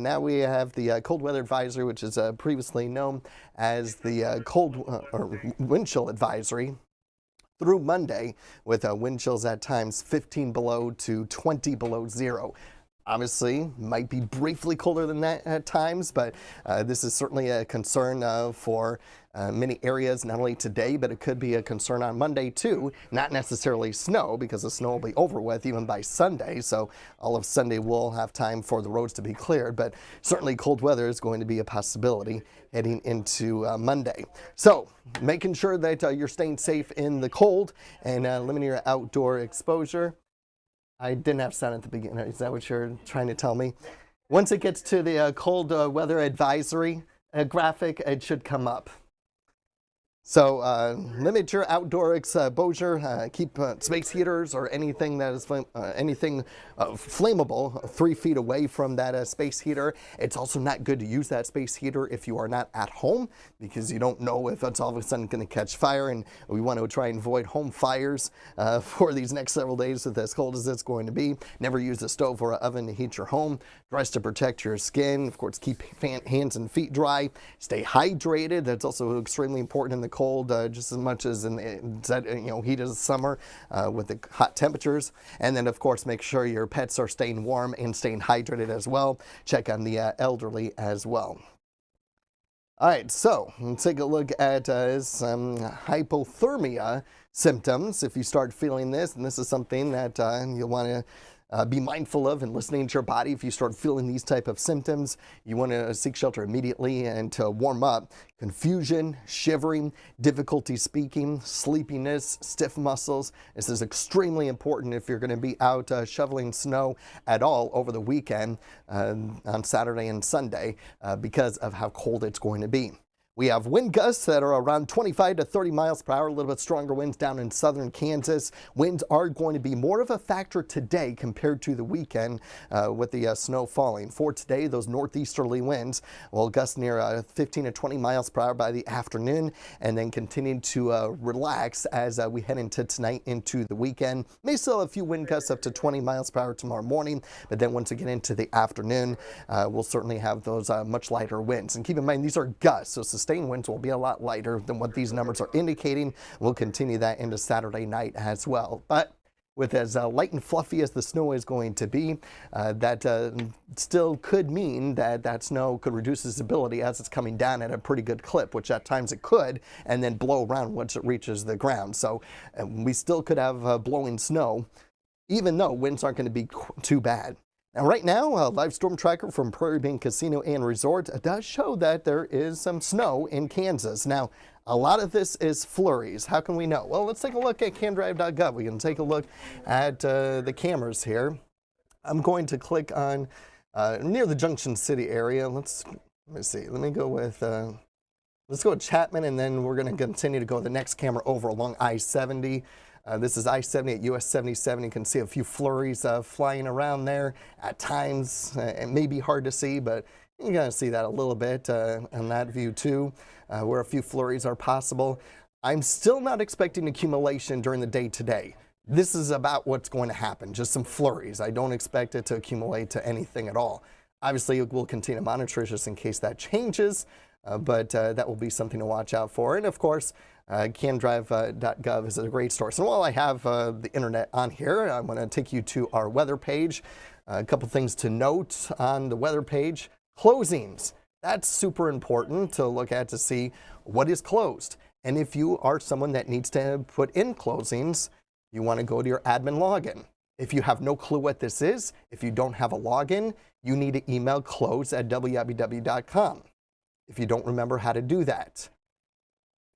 Now we have the cold weather advisory, which is previously known as the or wind chill advisory through Monday, with wind chills at times 15 below to 20 below zero. Obviously, might be briefly colder than that at times, but this is certainly a concern for many areas, not only today, but it could be a concern on Monday too. Not necessarily snow, because the snow will be over with even by Sunday, so all of Sunday we'll have time for the roads to be cleared, but certainly cold weather is going to be a possibility heading into Monday. So making sure that you're staying safe in the cold and limiting your outdoor exposure. I didn't have sound at the beginning. Is that what you're trying to tell me? Once it gets to the cold weather advisory graphic, it should come up. So limit your outdoor exposure. Keep space heaters or anything that is flammable 3 feet away from that space heater. It's also not good to use that space heater if you are not at home, because you don't know if it's all of a sudden going to catch fire, and we want to try and avoid home fires for these next several days with as cold as it's going to be. Never use a stove or an oven to heat your home. Dress to protect your skin. Of course, keep hands and feet dry. Stay hydrated. That's also extremely important in the cold, just as much as in the heat of the summer with the hot temperatures. And then, of course, make sure your pets are staying warm and staying hydrated as well. Check on the elderly as well. All right, so let's take a look at some hypothermia symptoms. If you start feeling this, and this is something that you'll want to be mindful of and listening to your body. If you start feeling these type of symptoms, you want to seek shelter immediately and to warm up. Confusion, shivering, difficulty speaking, sleepiness, stiff muscles. This is extremely important if you're going to be out shoveling snow at all over the weekend on Saturday and Sunday because of how cold it's going to be. We have wind gusts that are around 25 to 30 miles per hour, a little bit stronger winds down in southern Kansas. Winds are going to be more of a factor today compared to the weekend with the snow falling. For today, those northeasterly winds will gust near 15 to 20 miles per hour by the afternoon, and then continue to relax as we head into tonight into the weekend. May still have a few wind gusts up to 20 miles per hour tomorrow morning, but then once we get into the afternoon, we'll certainly have those much lighter winds. And keep in mind, these are gusts, so sustained winds will be a lot lighter than what these numbers are indicating. We'll continue that into Saturday night as well. But with as light and fluffy as the snow is going to be, that still could mean that that snow could reduce its ability as it's coming down at a pretty good clip, which at times it could, and then blow around once it reaches the ground. So we still could have blowing snow, even though winds aren't going to be too bad. Now, right now, a live storm tracker from Prairie Bank Casino and Resort does show that there is some snow in Kansas. Now, a lot of this is flurries. How can we know? Well, let's take a look at camdrive.gov. We can take a look at the cameras here. I'm going to click on near the Junction City area. Let me see. Let me go with, let's go with Chapman, and then we're going to continue to go the next camera over along I-70. This is I-70 at US 77. You can see a few flurries flying around there at times. It may be hard to see, but you're going to see that a little bit on that view too, where a few flurries are possible. I'm still not expecting accumulation during the day today. This is about what's going to happen, just some flurries. I don't expect it to accumulate to anything at all. Obviously, we'll continue to monitor just in case that changes, but that will be something to watch out for. And of course, camdrive.gov is a great source. And while I have the internet on here, I'm going to take you to our weather page. A couple things to note on the weather page. Closings. That's super important to look at to see what is closed. And if you are someone that needs to put in closings, you want to go to your admin login. If you have no clue what this is, if you don't have a login, you need to email close@wibw.com. If you don't remember how to do that,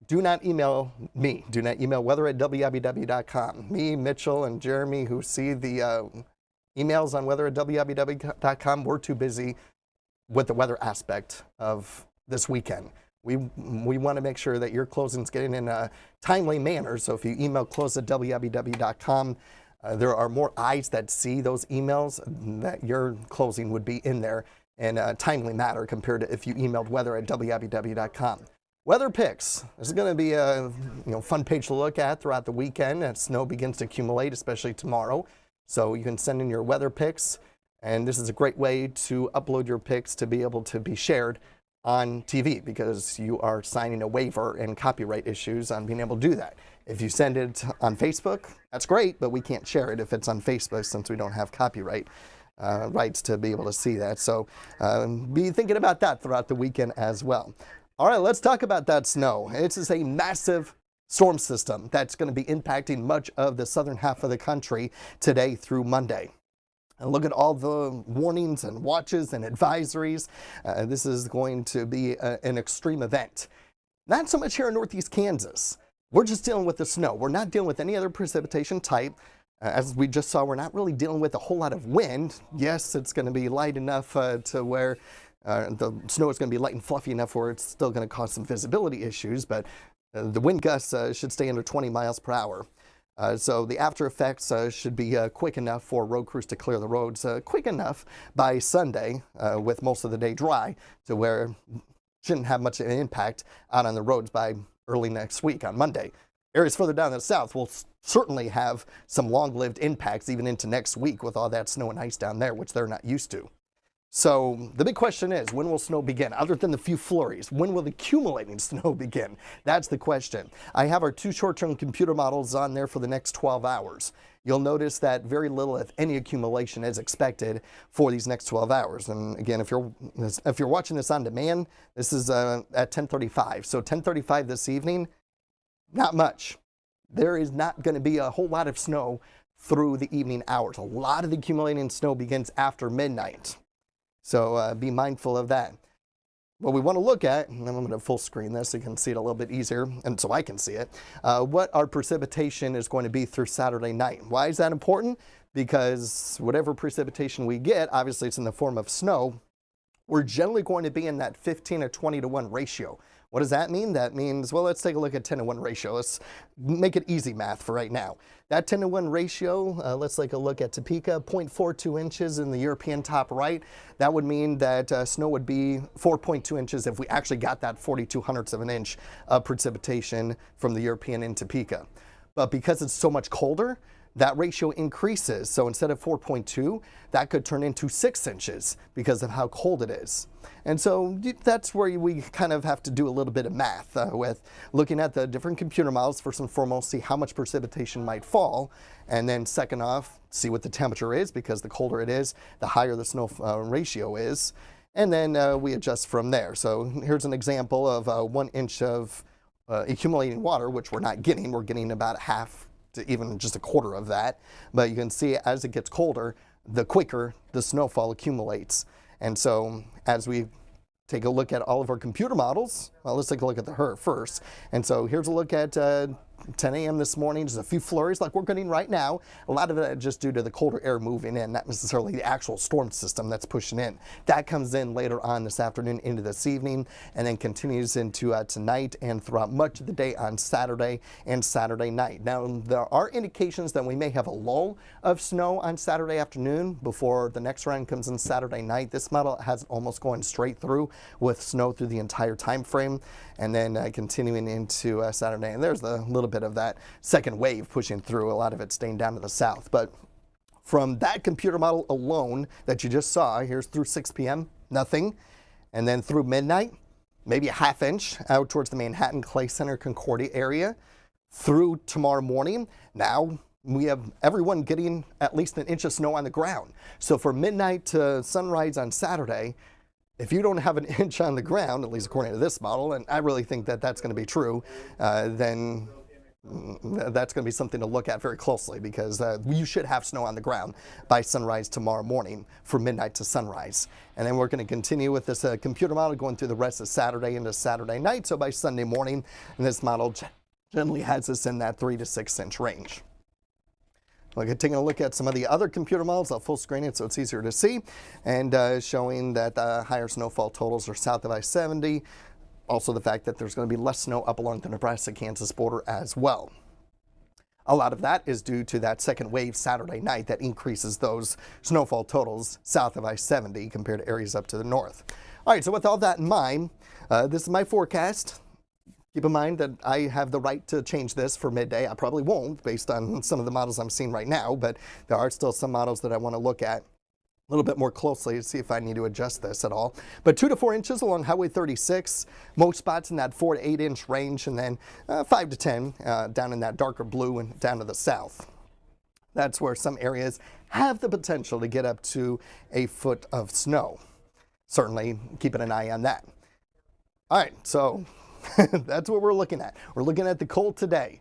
do not email me. Do not email weather@wibw.com. Me, Mitchell, and Jeremy, who see the emails on weather@wibw.com, we're too busy with the weather aspect of this weekend. We want to make sure that your closing's getting in a timely manner. So if you email close@wibw.com, there are more eyes that see those emails that your closing would be in there in a timely manner compared to if you emailed weather@wibw.com. Weather picks. This is going to be a fun page to look at throughout the weekend as snow begins to accumulate, especially tomorrow. So you can send in your weather picks And this is a great way to upload your pics to be able to be shared on TV, because you are signing a waiver and copyright issues on being able to do that. If you send it on Facebook, that's great, but we can't share it if it's on Facebook since we don't have copyright rights to be able to see that. So be thinking about that throughout the weekend as well. All right, let's talk about that snow. This is a massive storm system that's going to be impacting much of the southern half of the country today through Monday. And look at all the warnings and watches and advisories. This is going to be an extreme event. Not so much here in northeast Kansas. We're just dealing with the snow. We're not dealing with any other precipitation type. As we just saw, we're not really dealing with a whole lot of wind. Yes, it's going to be light enough to where the snow is going to be light and fluffy enough where it's still going to cause some visibility issues, but the wind gusts should stay under 20 miles per hour. So the after effects should be quick enough for road crews to clear the roads quick enough by Sunday, with most of the day dry, to where shouldn't have much of an impact out on the roads by early next week on Monday. Areas further down in the south will certainly have some long-lived impacts even into next week with all that snow and ice down there, which they're not used to. So the big question is, when will snow begin? Other than the few flurries, when will the accumulating snow begin? That's the question. I have our 2 short-term computer models on there for the next 12 hours. You'll notice that very little, if any, accumulation is expected for these next 12 hours. And again, if you're watching this on demand, this is at 10:35. So 10:35 this evening, not much. There is not going to be a whole lot of snow through the evening hours. A lot of the accumulating snow begins after midnight. So be mindful of that. What we want to look at, and I'm going to full screen this so you can see it a little bit easier, and so I can see it, what our precipitation is going to be through Saturday night. Why is that important? Because whatever precipitation we get, obviously it's in the form of snow, we're generally going to be in that 15 to 20 to 1 ratio. What does that mean? That means, well, let's take a look at 10 to 1 ratio. Let's make it easy math for right now. That 10 to 1 ratio, let's take a look at Topeka, 0.42 inches in the European top right. That would mean that snow would be 4.2 inches if we actually got that 0.42 of an inch of precipitation from the European in Topeka. But because it's so much colder, that ratio increases. So instead of 4.2, that could turn into 6 inches because of how cold it is. And so that's where we kind of have to do a little bit of math with looking at the different computer models, first and foremost, see how much precipitation might fall. And then second off, see what the temperature is, because the colder it is, the higher the snow ratio is. And then we adjust from there. So here's an example of 1 inch of accumulating water, which we're not getting. We're getting about half to even just a quarter of that. But you can see as it gets colder, the quicker the snowfall accumulates. And so as we take a look at all of our computer models, well, let's take a look at the HER first. And so here's a look at 10 a.m. this morning, just a few flurries like we're getting right now. A lot of that just due to the colder air moving in, not necessarily the actual storm system that's pushing in. That comes in later on this afternoon into this evening, and then continues into tonight and throughout much of the day on Saturday and Saturday night. Now, there are indications that we may have a lull of snow on Saturday afternoon before the next round comes in Saturday night. This model has almost going straight through with snow through the entire time frame, and then continuing into Saturday. And there's a little bit of that second wave pushing through, a lot of it staying down to the south. But from that computer model alone that you just saw, here's through 6 p.m., nothing. And then through midnight, maybe a ½ inch out towards the Manhattan, Clay Center, Concordia area. Through tomorrow morning, now we have everyone getting at least 1 inch of snow on the ground. So from midnight to sunrise on Saturday, if you don't have 1 inch on the ground, at least according to this model, and I really think that that's going to be true, then that's going to be something to look at very closely, because you should have snow on the ground by sunrise tomorrow morning from midnight to sunrise. And then we're going to continue with this computer model going through the rest of Saturday into Saturday night. So by Sunday morning, and this model generally has us in that 3 to 6 inch range. We're taking a look at some of the other computer models. I'll full screen it so it's easier to see, and showing that higher snowfall totals are south of I-70. Also the fact that there's going to be less snow up along the Nebraska-Kansas border as well. A lot of that is due to that second wave Saturday night that increases those snowfall totals south of I-70 compared to areas up to the north. All right, so with all that in mind, this is my forecast. Keep in mind that I have the right to change this for midday. I probably won't based on some of the models I'm seeing right now, but there are still some models that I want to look at. little bit more closely to see if I need to adjust this at all. But 2 to 4 inches along Highway 36, most spots in that 4 to 8 inch range, and then 5 to 10 down in that darker blue and down to the south. That's where some areas have the potential to get up to a foot of snow. Certainly keeping an eye on that. All right, so that's what we're looking at. We're looking at the cold today.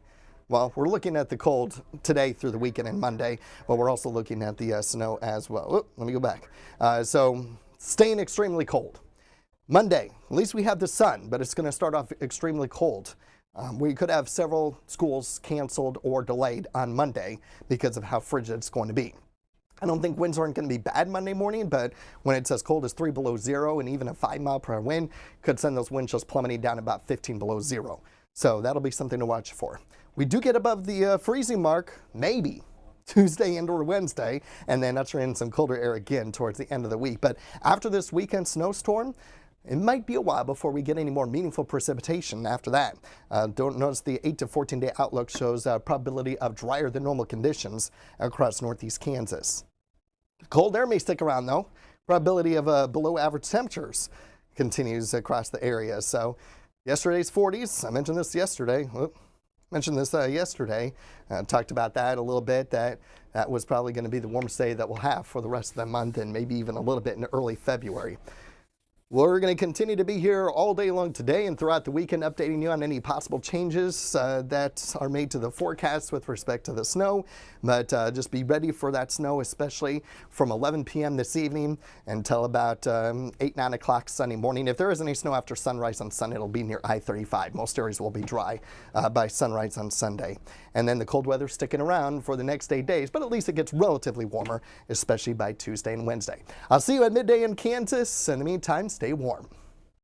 Well, we're looking at the cold today through the weekend and Monday, but we're also looking at the snow as well. Oh, let me go back. So staying extremely cold. Monday, at least we have the sun, but it's going to start off extremely cold. We could have several schools canceled or delayed on Monday because of how frigid it's going to be. I don't think winds aren't going to be bad Monday morning, but when it's as cold as 3 below zero and even a 5-mile-per-hour wind could send those wind chills plummeting down about 15 below zero. So that'll be something to watch for. We do get above the freezing mark, maybe Tuesday and or Wednesday, and then usher in some colder air again towards the end of the week. But after this weekend snowstorm, it might be a while before we get any more meaningful precipitation after that. Don't notice the 8 to 14 day outlook shows a probability of drier than normal conditions across northeast Kansas. Cold air may stick around though. Probability of below average temperatures continues across the area. So yesterday's 40s, I mentioned this yesterday. Talked about that a little bit, that was probably going to be the warmest day that we'll have for the rest of the month and maybe even a little bit in early February. We're going to continue to be here all day long today and throughout the weekend, updating you on any possible changes that are made to the forecast with respect to the snow. But just be ready for that snow, especially from 11 p.m. this evening until about 8, 9 o'clock Sunday morning. If there is any snow after sunrise on Sunday, it'll be near I-35. Most areas will be dry by sunrise on Sunday. And then the cold weather sticking around for the next 8 days, but at least it gets relatively warmer, especially by Tuesday and Wednesday. I'll see you at midday in Kansas. In the meantime, stay warm.